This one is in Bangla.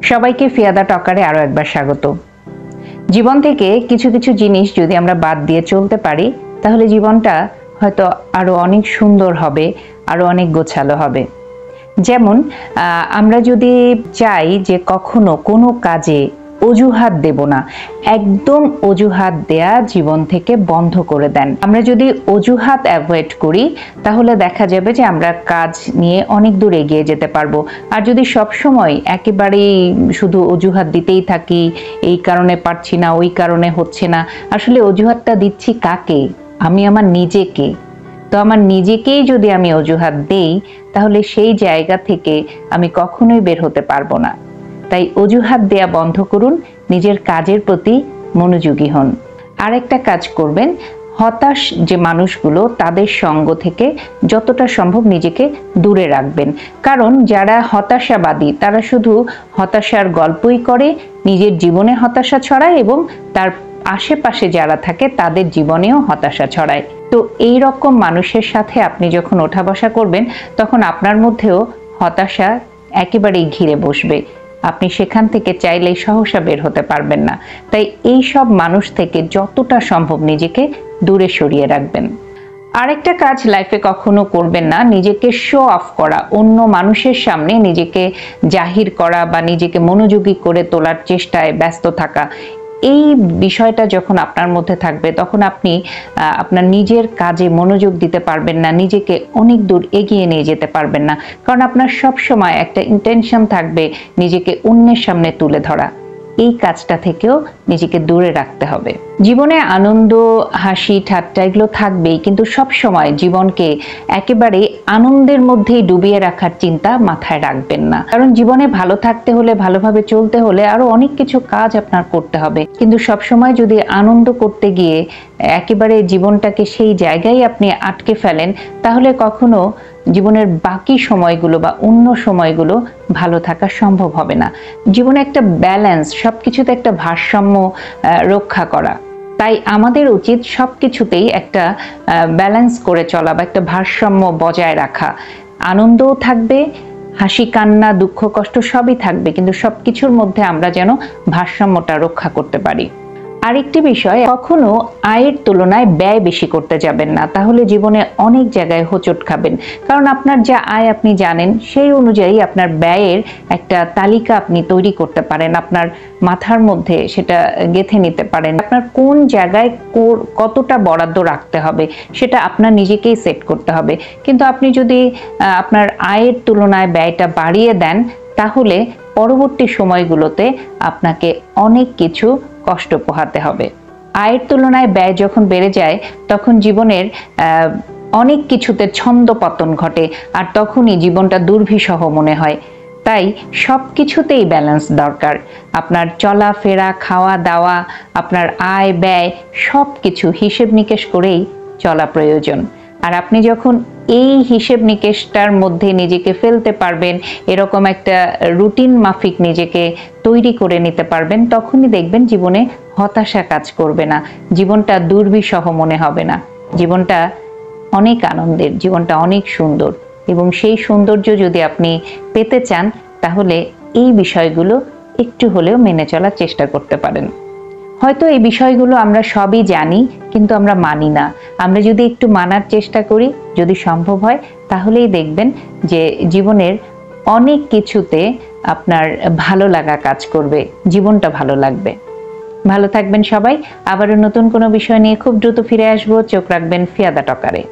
সবাইকে ফিয়াদা টকারে আরো একবার স্বাগত। জীবন থেকে কিছু কিছু জিনিস যদি আমরা বাদ দিয়ে চলতে পারি তাহলে জীবনটা হয়তো আরো অনেক সুন্দর হবে, আরো অনেক গোছালো হবে। যেমন আমরা যদি চাই যে কখনো কোনো কাজে অজুহাত দেব না, একদম অজুহাত দেয়া জীবন থেকে বন্ধ করে দেন। আমরা যদি অজুহাত অ্যাভয়েড করি তাহলে দেখা যাবে যে আমরা কাজ নিয়ে অনেক দূর এগিয়ে যেতে পারবো। আর যদি সব সময় একেবারেই শুধু অজুহাত দিতেই থাকি, এই কারণে পারছি না, ওই কারণে হচ্ছে না, আসলে অজুহাতটা দিচ্ছি কাকে? আমি আমার নিজেকে। তো আমার নিজেকেই যদি আমি অজুহাত দেই তাহলে সেই জায়গা থেকে আমি কখনোই বের হতে পারবো না। তাই অজুহাত দেয়া বন্ধ করুন, নিজের কাজের প্রতি মনোযোগী হন। আর একটা কাজ করবেন, হতাশ যে মানুষগুলো তাদের সঙ্গ থেকে যতটা সম্ভব নিজেকে দূরে রাখবেন। কারণ যারা হতাশাবাদী তারা শুধু হতাশার গল্পই করে, নিজের জীবনে হতাশা ছড়ায় এবং তার আশেপাশে যারা থাকে তাদের জীবনেও হতাশা ছড়ায়। তো এই রকম মানুষের সাথে আপনি যখন ওঠা বসা করবেন তখন আপনার মধ্যেও হতাশা একেবারেই ঘিরে বসবে। আপনি সেখান থেকে চাইলেই সহসা বের হতে পারবেন না। তাই এই সব মানুষ থেকে যতটা সম্ভব নিজেকে দূরে সরিয়ে রাখবেন। আরেকটা কাজ লাইফে কখনো করবেন না, নিজেকে শো অফ করা, অন্য মানুষের সামনে নিজেকে জাহির করা বা নিজেকে মনোযোগী করে তোলার চেষ্টায় ব্যস্ত থাকা। এই বিষয়টা যখন আপনার মধ্যে থাকবে তখন আপনি আপনার নিজের কাজে মনোযোগ দিতে পারবেন না, নিজেকে অনেক দূর এগিয়ে নিয়ে যেতে পারবেন না। কারণ আপনার সব সময় একটা ইন্টেনশন থাকবে নিজেকে অন্যের সামনে তুলে ধরা। এই কাজটা থেকেও নিজেকে দূরে রাখতে হবে। জীবনে আনন্দ, হাসি, ঠাট্টা এগুলো থাকবেই, কিন্তু সব সময় জীবনকে একেবারে আনন্দের মধ্যেই ডুবিয়ে রাখার চিন্তা মাথায় রাখবেন না। কারণ জীবনে ভালো থাকতে হলে, ভালোভাবে চলতে হলে আরো অনেক কিছু কাজ আপনার করতে হবে। কিন্তু সব সময় যদি আনন্দ করতে গিয়ে একেবারে জীবনটাকে সেই জায়গায় আপনি আটকে ফেলেন তাহলে কখনো জীবনের বাকি সময়গুলো বা অন্য সময়গুলো ভালো থাকা সম্ভব হবে না। জীবনে একটা ব্যালেন্স, সবকিছুতে একটা ভারসাম্য রক্ষা করা। তাই আমাদের উচিত সবকিছুতেই একটা ব্যালেন্স করে চলা বা একটা ভারসাম্য বজায় রাখা। আনন্দও থাকবে, হাসি, কান্না, দুঃখ, কষ্ট সবই থাকবে, কিন্তু সবকিছুর মধ্যে আমরা যেন ভারসাম্যটা রক্ষা করতে পারি। আরেকটি বিষয়, কখনো আয়ের তুলনায় ব্যয় বেশি করতে যাবেন না, তাহলে জীবনে অনেক জায়গায় হোঁচট খাবেন। কারণ আপনার যা আয় আপনি জানেন, সেই অনুযায়ী আপনার ব্যয়ের একটা তালিকা আপনি তৈরি করতে পারেন, আপনার মাথার মধ্যে সেটা গেঁথে নিতে পারেন। আপনার কোন জায়গায় কতটা বরাদ্দ রাখতে হবে সেটা আপনার নিজেকেই সেট করতে হবে। কিন্তু আপনি যদি আপনার আয়ের তুলনায় ব্যয়টা বাড়িয়ে দেন তাহলে পরবর্তী সময়গুলোতে আপনাকে অনেক কিছু কষ্ট পোহাতে হবে। আয়ের তুলনায় ব্যয় যখন বেড়ে যায় তখন জীবনের অনেক কিছুতে ছন্দ পতন ঘটে, আর তখনই জীবনটা দুর্বিষহ মনে হয়। তাই সব কিছুতেই ব্যালেন্স দরকার। আপনার চলাফেরা, খাওয়া দাওয়া, আপনার আয় ব্যয় সব কিছু হিসেব নিকেশ করেই চলা প্রয়োজন। আর আপনি যখন এই হিসেব নিকেশটার মধ্যে নিজেকে ফেলতে পারবেন, এরকম একটা রুটিন মাফিক নিজেকে তৈরি করে নিতে পারবেন, তখনই দেখবেন জীবনে হতাশা কাজ করবে না, জীবনটা দুর্বিষহ মনে হবে না, জীবনটা অনেক আনন্দের, জীবনটা অনেক সুন্দর। এবং সেই সৌন্দর্য যদি আপনি পেতে চান তাহলে এই বিষয়গুলো একটু হলেও মেনে চলার চেষ্টা করতে পারেন। হয়তো এই বিষয়গুলো আমরা সবই জানি কিন্তু আমরা মানি না। আমরা যদি একটু মানার চেষ্টা করি, যদি সম্ভব হয়, তাহলেই দেখবেন যে জীবনের অনেক কিছুতে আপনার ভালো লাগা কাজ করবে, জীবনটা ভালো লাগবে। ভালো থাকবেন সবাই। আবারও নতুন কোনো বিষয় নিয়ে খুব দ্রুত ফিরে আসবো। চোখ রাখবেন ফিয়াদা টকারে।